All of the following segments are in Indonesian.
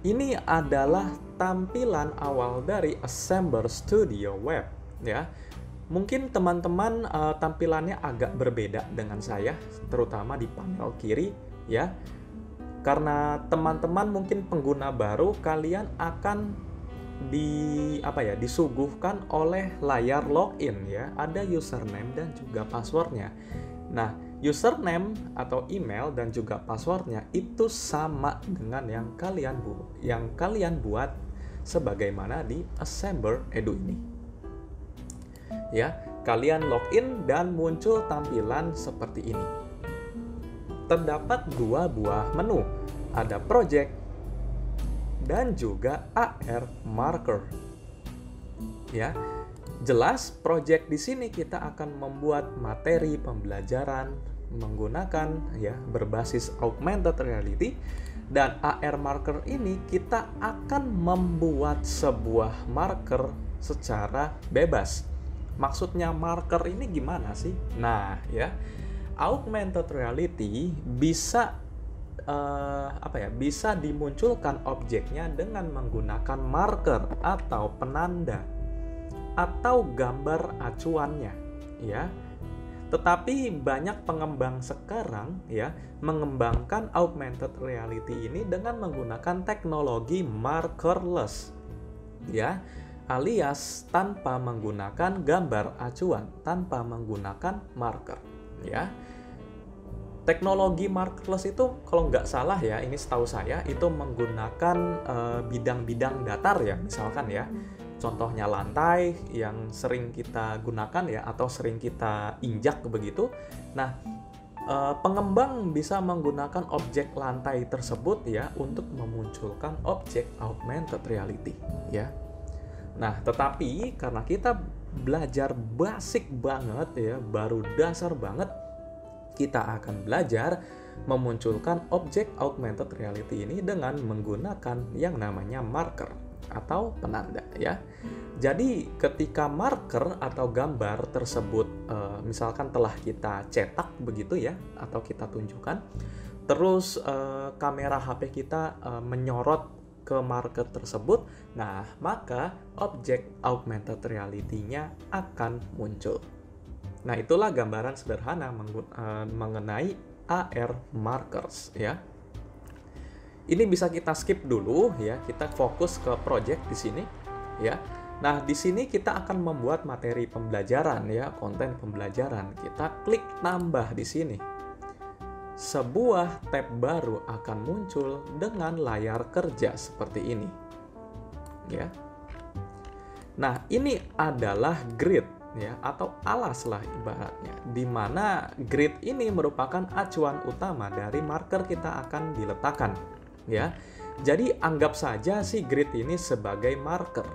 ini adalah tampilan awal dari Assembler Studio Web ya. Mungkin teman-teman tampilannya agak berbeda dengan saya, terutama di panel kiri ya. Karena teman-teman mungkin pengguna baru, kalian akan disuguhkan oleh layar login ya. Ada username dan juga passwordnya. Nah, username atau email dan juga passwordnya itu sama dengan yang kalian buat sebagaimana di Assembler Edu ini. Ya, kalian login dan muncul tampilan seperti ini. Terdapat dua buah menu, ada project dan juga AR marker. Ya, jelas project di sini kita akan membuat materi pembelajaran menggunakan ya berbasis augmented reality, dan AR marker ini kita akan membuat sebuah marker secara bebas. Maksudnya marker ini gimana sih? Nah, ya, augmented reality bisa bisa dimunculkan objeknya dengan menggunakan marker atau penanda atau gambar acuannya, ya. Tetapi banyak pengembang sekarang ya mengembangkan augmented reality ini dengan menggunakan teknologi markerless, ya, alias tanpa menggunakan gambar acuan, tanpa menggunakan marker, ya. Teknologi markerless itu kalau nggak salah ya, ini setahu saya itu menggunakan bidang-bidang datar ya, misalkan ya. Contohnya lantai yang sering kita gunakan ya, atau sering kita injak begitu. Nah, pengembang bisa menggunakan objek lantai tersebut ya untuk memunculkan objek augmented reality ya. Nah, tetapi karena kita belajar basic banget ya, baru dasar banget, kita akan belajar memunculkan objek augmented reality ini dengan menggunakan yang namanya marker atau penanda ya. Jadi ketika marker atau gambar tersebut misalkan telah kita cetak begitu ya, atau kita tunjukkan, terus kamera HP kita menyorot ke marker tersebut, nah maka objek augmented reality-nya akan muncul. Nah, itulah gambaran sederhana mengenai AR markers ya. Ini bisa kita skip dulu ya, kita fokus ke project di sini ya. Nah, di sini kita akan membuat materi pembelajaran ya, konten pembelajaran. Kita klik tambah di sini. Sebuah tab baru akan muncul dengan layar kerja seperti ini. Ya. Nah, ini adalah grid ya, atau alas lah ibaratnya, di mana grid ini merupakan acuan utama dari marker kita akan diletakkan ya. Jadi anggap saja si grid ini sebagai marker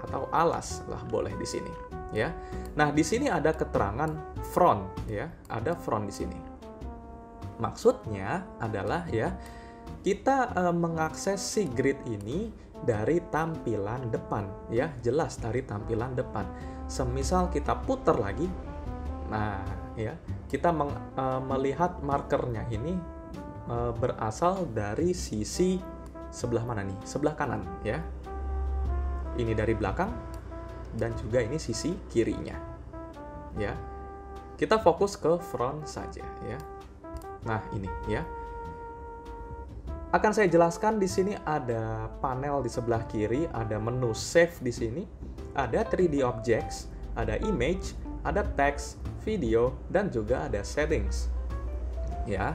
atau alas lah, boleh di sini ya. Nah, di sini ada keterangan front ya, ada front di sini. Maksudnya adalah ya, kita mengakses si grid ini dari tampilan depan ya, jelas dari tampilan depan. Semisal kita putar lagi, nah ya, kita melihat markernya ini berasal dari sisi sebelah mana nih? Sebelah kanan ya. Ini dari belakang dan juga ini sisi kirinya. Ya. Kita fokus ke front saja ya. Nah, ini ya. Akan saya jelaskan di sini ada panel di sebelah kiri, ada menu save di sini, ada 3D objects, ada image, ada text, video, dan juga ada settings. Ya.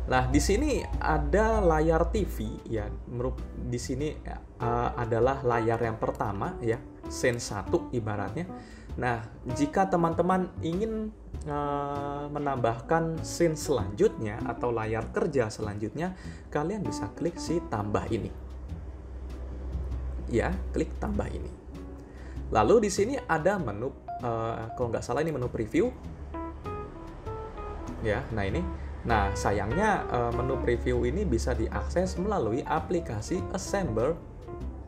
Nah, di sini ada layar TV ya. Di sini adalah layar yang pertama ya, scene 1 ibaratnya. Nah, jika teman-teman ingin menambahkan scene selanjutnya atau layar kerja selanjutnya, kalian bisa klik si tambah ini. Ya, klik tambah ini. Lalu di sini ada menu, kalau nggak salah ini menu preview. Ya, nah ini. Nah, sayangnya menu preview ini bisa diakses melalui aplikasi Assembler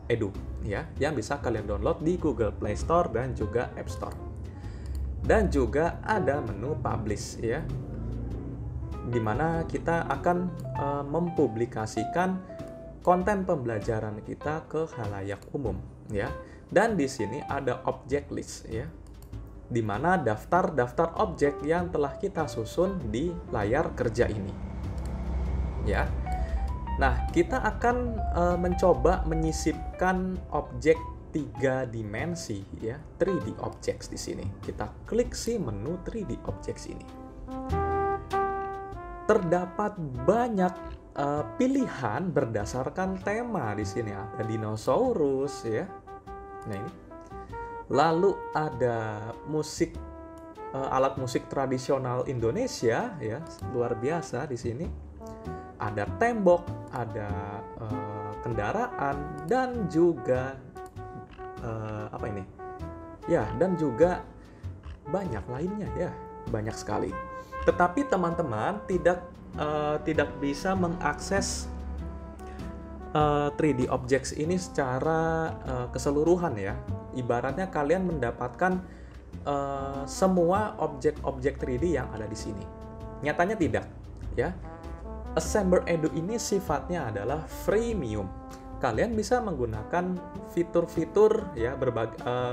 Edu ya, yang bisa kalian download di Google Play Store dan juga App Store. Dan juga ada menu publish ya, dimana kita akan mempublikasikan konten pembelajaran kita ke khalayak umum, ya. Dan di sini ada object list, ya, di mana daftar-daftar objek yang telah kita susun di layar kerja ini, ya. Nah, kita akan mencoba menyisipkan objek 3 dimensi, ya, 3D objects di sini. Kita klik si menu 3D objects ini. Terdapat banyak pilihan berdasarkan tema di sini. Ada dinosaurus, ya. Nah, ini. Lalu ada musik, alat musik tradisional Indonesia, ya, luar biasa di sini. Ada tembok, ada kendaraan, dan juga apa ini? Ya, dan juga banyak lainnya, ya, banyak sekali. Tetapi teman-teman tidak bisa mengakses 3D objects ini secara keseluruhan, ya. Ibaratnya kalian mendapatkan semua objek-objek 3D yang ada di sini. Nyatanya tidak, ya. Assembler Edu ini sifatnya adalah freemium. Kalian bisa menggunakan fitur-fitur, ya,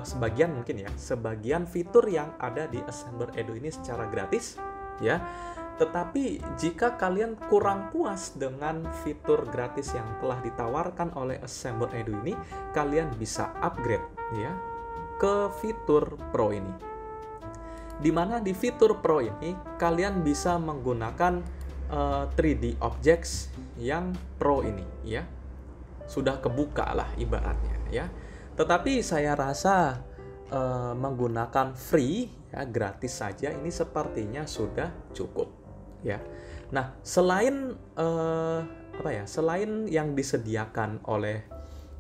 sebagian mungkin, ya, sebagian fitur yang ada di Assembler Edu ini secara gratis, ya. Tetapi jika kalian kurang puas dengan fitur gratis yang telah ditawarkan oleh Assembler Edu ini, kalian bisa upgrade, ya, ke fitur Pro ini. Dimana di fitur Pro ini kalian bisa menggunakan 3D objects yang Pro ini, ya. Sudah kebuka lah ibaratnya, ya. Tetapi saya rasa menggunakan free, ya, gratis saja ini sepertinya sudah cukup, ya. Nah, selain selain yang disediakan oleh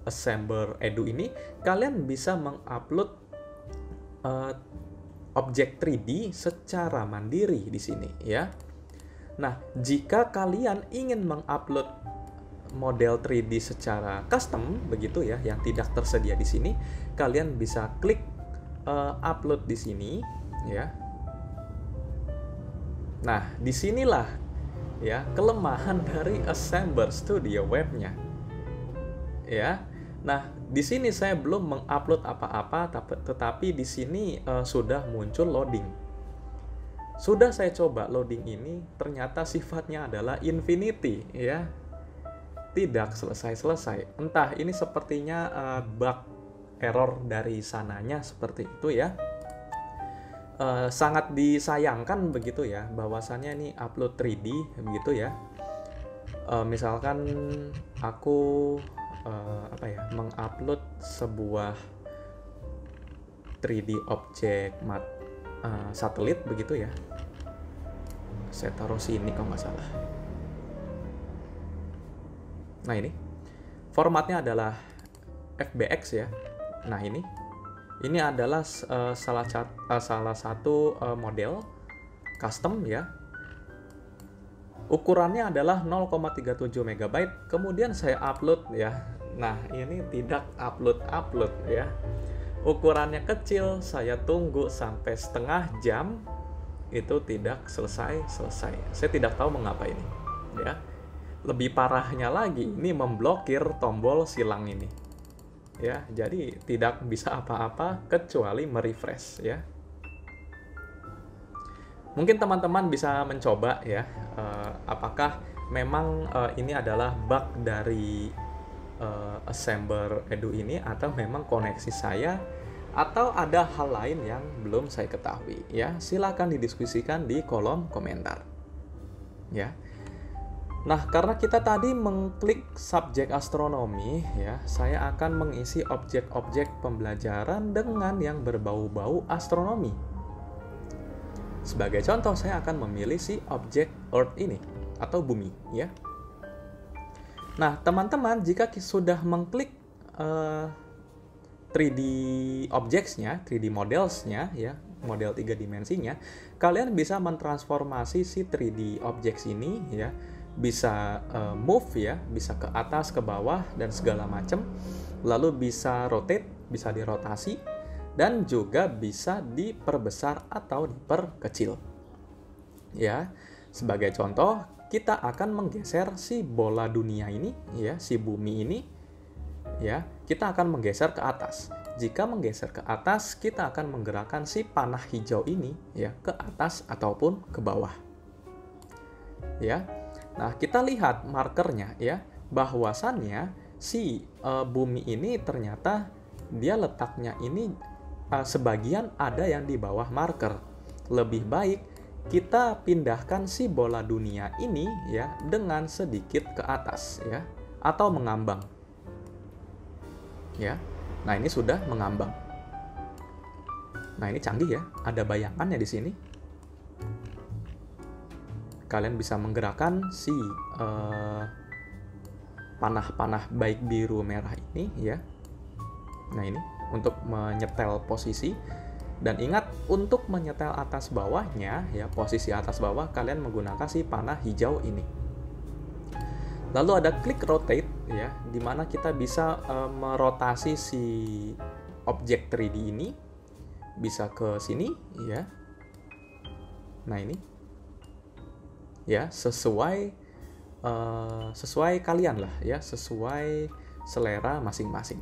Assembler Edu ini, kalian bisa mengupload objek 3D secara mandiri di sini, ya. Nah, jika kalian ingin mengupload model 3D secara custom, begitu, ya, yang tidak tersedia di sini, kalian bisa klik upload di sini, ya. Nah, disinilah, ya, kelemahan dari Assembler Studio Web-nya, ya. Nah, di sini saya belum mengupload apa-apa, tetapi di sini sudah muncul loading. Sudah saya coba loading ini, ternyata sifatnya adalah infinity, ya. Tidak selesai-selesai. Entah ini sepertinya bug error dari sananya seperti itu, ya. Sangat disayangkan begitu, ya, bahwasannya ini upload 3D begitu, ya. Misalkan aku mengupload sebuah 3D objek satelit begitu, ya. Saya taruh sini kalau nggak salah. Nah, ini formatnya adalah FBX, ya. Nah, ini adalah salah satu model custom, ya. Ukurannya adalah 0,37 MB. Kemudian saya upload, ya. Nah, ini tidak upload, ya. Ukurannya kecil, saya tunggu sampai setengah jam, itu tidak selesai. Saya tidak tahu mengapa ini, ya. Lebih parahnya lagi, ini memblokir tombol silang ini, ya. Jadi tidak bisa apa-apa kecuali merefresh, ya. Mungkin teman-teman bisa mencoba, ya, apakah memang ini adalah bug dari Assembler Edu ini, atau memang koneksi saya, atau ada hal lain yang belum saya ketahui, ya. Silakan didiskusikan di kolom komentar, ya. Nah, karena kita tadi mengklik subjek astronomi, ya, saya akan mengisi objek-objek pembelajaran dengan yang berbau-bau astronomi. Sebagai contoh, saya akan memilih si objek Earth ini, atau bumi, ya. Nah, teman-teman, jika sudah mengklik 3D objects-nya, 3D models-nya, ya, model 3 dimensinya, kalian bisa mentransformasi si 3D objects ini, ya, bisa move, ya, bisa ke atas, ke bawah, dan segala macam. Lalu bisa rotate, bisa dirotasi, dan juga bisa diperbesar atau diperkecil, ya. Sebagai contoh, kita akan menggeser si bola dunia ini, ya, si bumi ini, ya, kita akan menggeser ke atas. Jika menggeser ke atas, kita akan menggerakkan si panah hijau ini, ya, ke atas ataupun ke bawah. Ya. Nah, kita lihat markernya, ya, bahwasannya si bumi ini ternyata dia letaknya ini sebagian ada yang di bawah marker. Lebih baik kita pindahkan si bola dunia ini, ya, dengan sedikit ke atas, ya, atau mengambang. Ya. Nah, ini sudah mengambang. Nah, ini canggih ya, ada bayangannya di sini. Kalian bisa menggerakkan si panah-panah baik biru merah ini, ya. Nah, ini untuk menyetel posisi. Dan ingat, untuk menyetel atas bawahnya, ya, posisi atas bawah, kalian menggunakan si panah hijau ini. Lalu ada klik rotate, ya, di mana kita bisa merotasi si objek 3D ini, bisa ke sini, ya. Nah, ini, ya, sesuai kalian lah, ya, sesuai selera masing-masing.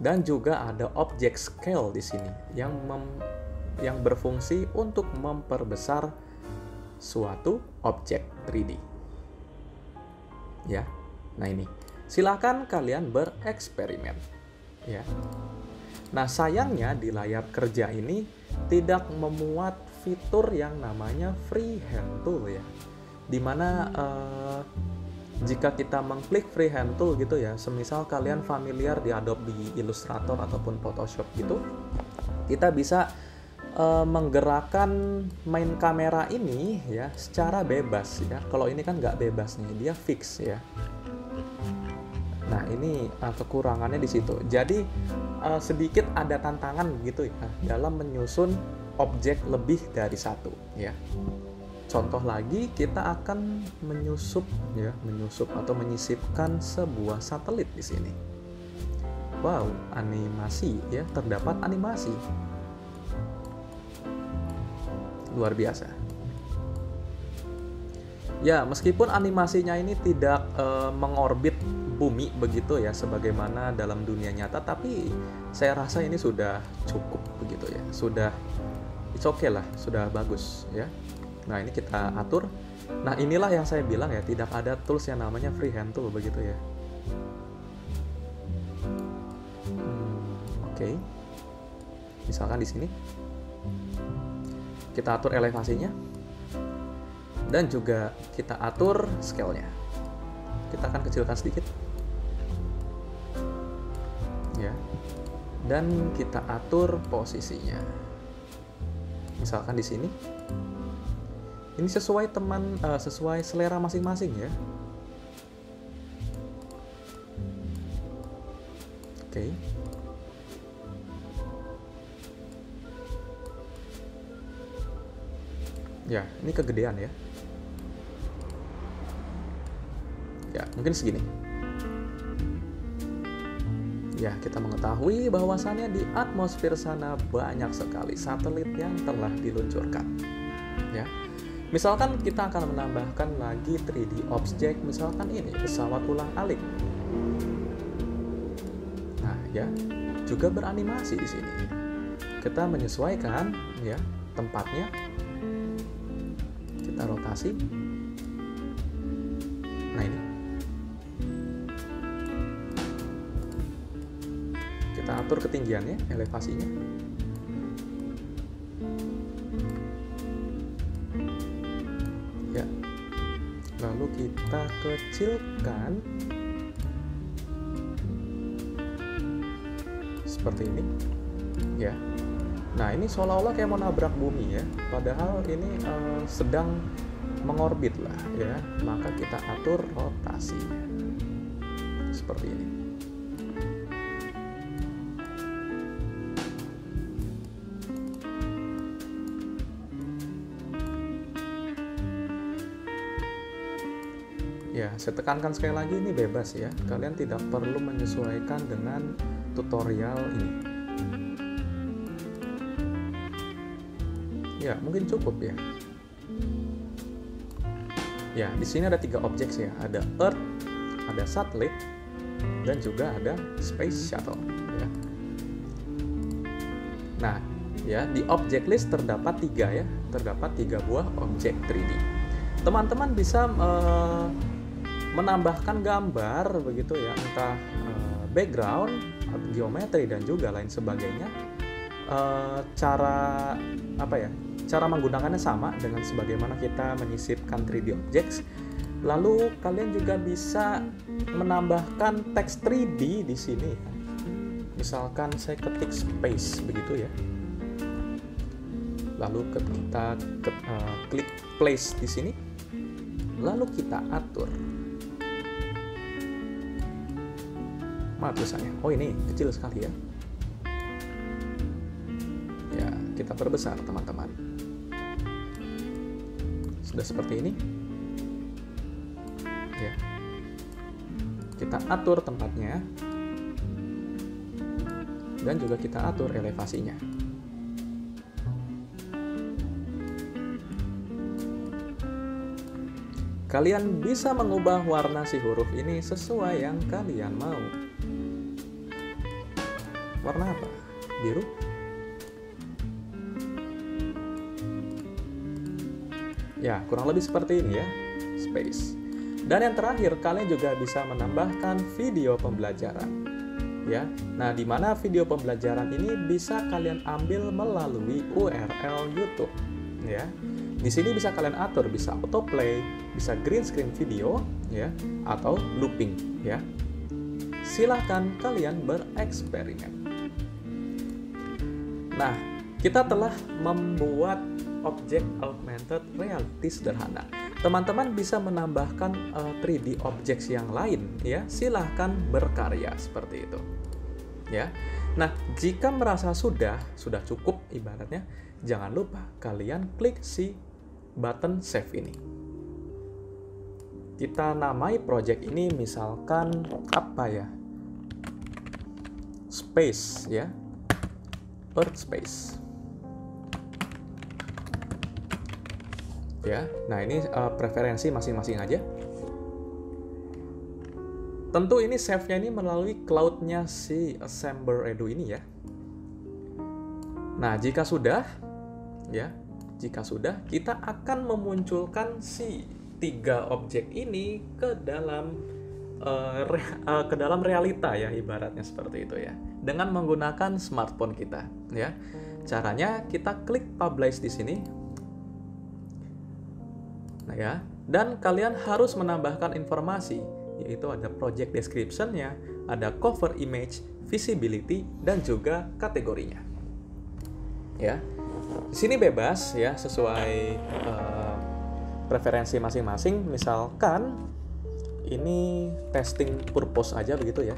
Dan juga ada object scale di sini yang berfungsi untuk memperbesar suatu objek 3D. Ya. Nah, ini. Silakan kalian bereksperimen, ya. Nah, sayangnya di layar kerja ini tidak memuat fitur yang namanya freehand tool, ya. Dimana jika kita mengklik freehand tool gitu, ya, semisal kalian familiar di Adobe Illustrator ataupun Photoshop gitu, kita bisa menggerakkan main kamera ini, ya, secara bebas, ya. Kalau ini kan nggak bebas nih, dia fix, ya. Nah, ini kekurangannya di situ. Jadi sedikit ada tantangan gitu, ya, dalam menyusun objek lebih dari satu, ya. Contoh lagi, kita akan menyusup atau menyisipkan sebuah satelit di sini. Wow, animasi, ya, terdapat animasi. Luar biasa. Ya, meskipun animasinya ini tidak mengorbit bumi begitu, ya, sebagaimana dalam dunia nyata, tapi saya rasa ini sudah cukup begitu, ya. Sudah it's okay lah, sudah bagus, ya. Nah, ini kita atur. Nah, inilah yang saya bilang, ya, tidak ada tools yang namanya freehand tool begitu, ya. Oke. Misalkan di sini kita atur elevasinya dan juga kita atur scale-nya. Kita akan kecilkan sedikit, ya, dan kita atur posisinya. Misalkan di sini, ini sesuai sesuai selera masing-masing, ya. Oke. Ya, ini kegedean, ya. Ya, mungkin segini. Ya, kita mengetahui bahwasannya di atmosfer sana banyak sekali satelit yang telah diluncurkan. Ya. Misalkan kita akan menambahkan lagi 3D object, misalkan ini pesawat ulang-alik. Nah, ya, juga beranimasi di sini. Kita menyesuaikan, ya, tempatnya. Kita rotasi. Nah, ini. Kita atur ketinggiannya, elevasinya. Ya. Lalu kita kecilkan seperti ini. Ya. Nah, ini seolah-olah kayak mau nabrak bumi, ya. Padahal ini sedang mengorbit lah, ya. Maka kita atur rotasinya seperti ini. Ya, saya tekankan sekali lagi, ini bebas, ya. Kalian tidak perlu menyesuaikan dengan tutorial ini. Ya, mungkin cukup, ya. Ya, di sini ada 3 objek ya, ada Earth, ada Satellite, dan juga ada Space Shuttle. Ya. Nah, ya di object list terdapat 3 ya, terdapat 3 buah objek 3D. Teman-teman bisa menambahkan gambar begitu ya, entah background, geometri dan juga lain sebagainya. Cara cara menggunakannya sama dengan sebagaimana kita menyisipkan 3D objects. Lalu kalian juga bisa menambahkan teks 3D di sini. Misalkan saya ketik space begitu ya. Lalu kita klik place di sini. Lalu kita atur. Mana tulisannya? Oh, ini kecil sekali ya. Ya, kita perbesar teman-teman. Sudah seperti ini. Ya. Kita atur tempatnya. Dan juga kita atur elevasinya. Kalian bisa mengubah warna si huruf ini sesuai yang kalian mau. Warna apa? Biru? Ya, kurang lebih seperti ini ya, space. Dan yang terakhir, kalian juga bisa menambahkan video pembelajaran. Ya, nah di mana video pembelajaran ini bisa kalian ambil melalui URL YouTube. Ya, di sini bisa kalian atur, bisa autoplay, bisa green screen video, ya, atau looping. Ya, silahkan kalian bereksperimen. Nah, kita telah membuat objek augmented reality sederhana. Teman-teman bisa menambahkan 3D objects yang lain ya, silahkan berkarya seperti itu. Ya. Nah, jika merasa sudah cukup ibaratnya, jangan lupa kalian klik si button save ini. Kita namai project ini misalkan apa ya? Space ya. Earth Space. Ya, nah ini preferensi masing-masing aja. Tentu ini save-nya ini melalui cloud-nya si Assembler Edu ini ya. Nah, jika sudah, kita akan memunculkan si 3 objek ini ke dalam realita ya, ibaratnya seperti itu ya. Dengan menggunakan smartphone kita, ya. Caranya kita klik publish di sini. Nah ya, dan kalian harus menambahkan informasi, yaitu ada project description-nya, ada cover image, visibility, dan juga kategorinya. Ya, di sini bebas ya, sesuai preferensi masing-masing. Misalkan ini testing purpose aja begitu ya.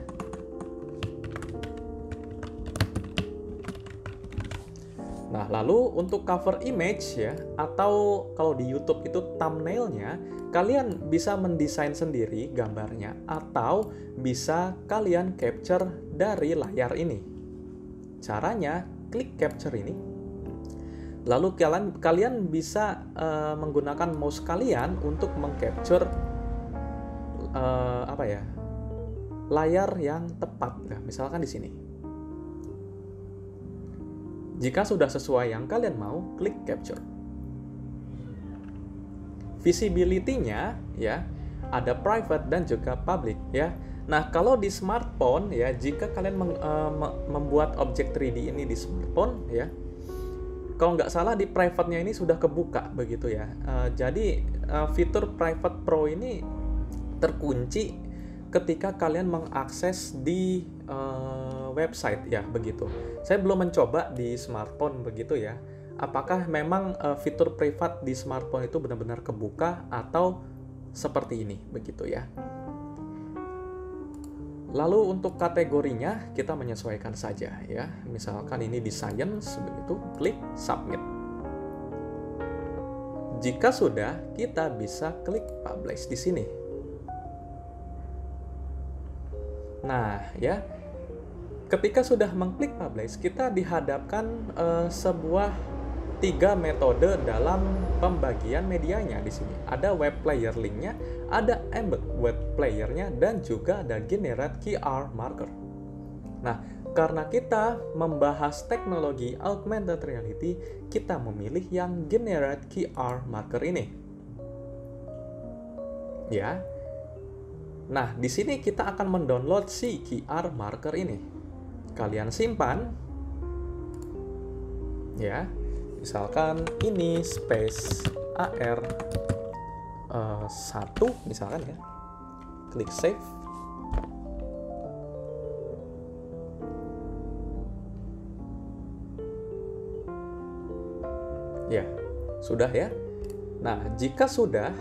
Nah, lalu untuk cover image ya, atau kalau di YouTube itu thumbnailnya, kalian bisa mendesain sendiri gambarnya, atau bisa kalian capture dari layar ini. Caranya, klik capture ini, lalu kalian bisa menggunakan mouse kalian untuk mengcapture layar yang tepat. Nah, misalkan di sini. Jika sudah sesuai yang kalian mau, klik capture. Visibility-nya ya, ada private dan juga public ya. Nah, kalau di smartphone ya, jika kalian membuat objek 3D ini di smartphone ya, kalau nggak salah di private-nya ini sudah kebuka begitu ya. Jadi fitur private pro ini terkunci ketika kalian mengakses di website ya begitu. Saya belum mencoba di smartphone begitu ya. Apakah memang fitur privat di smartphone itu benar-benar kebuka atau seperti ini begitu ya. Lalu untuk kategorinya kita menyesuaikan saja ya. Misalkan ini di science begitu, klik submit. Jika sudah, kita bisa klik publish di sini. Nah, ya, ketika sudah mengklik publish, kita dihadapkan sebuah 3 metode dalam pembagian medianya di sini. Ada web player linknya, ada embed web playernya, dan juga ada generate QR marker. Nah, karena kita membahas teknologi augmented reality, kita memilih yang generate QR marker ini. Ya. Nah, di sini kita akan mendownload si QR marker ini. Kalian simpan. Ya. Misalkan ini space AR 1 misalkan ya. Klik save. Ya, sudah ya. Nah, jika sudah,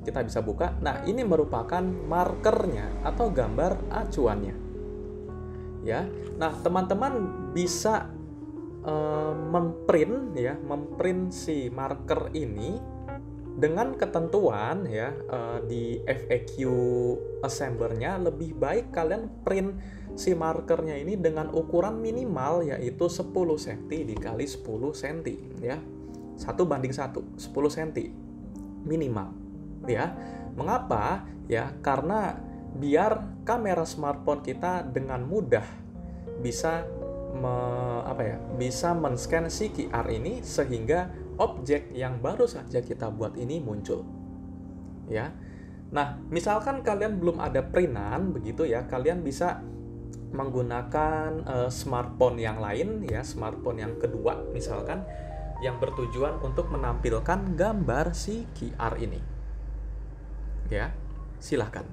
kita bisa buka. Nah, ini merupakan markernya atau gambar acuannya. Ya. Nah, teman-teman bisa memprint si marker ini dengan ketentuan ya, di FAQ assemblernya lebih baik kalian print si markernya ini dengan ukuran minimal yaitu 10 cm dikali 10 cm ya. 1:1, 10 cm minimal ya. Mengapa? Ya, karena biar kamera smartphone kita dengan mudah bisa bisa men-scan si QR ini sehingga objek yang baru saja kita buat ini muncul. Ya. Nah, misalkan kalian belum ada printan begitu ya, kalian bisa menggunakan smartphone yang lain ya, smartphone yang kedua misalkan yang bertujuan untuk menampilkan gambar si QR ini. Ya, silahkan.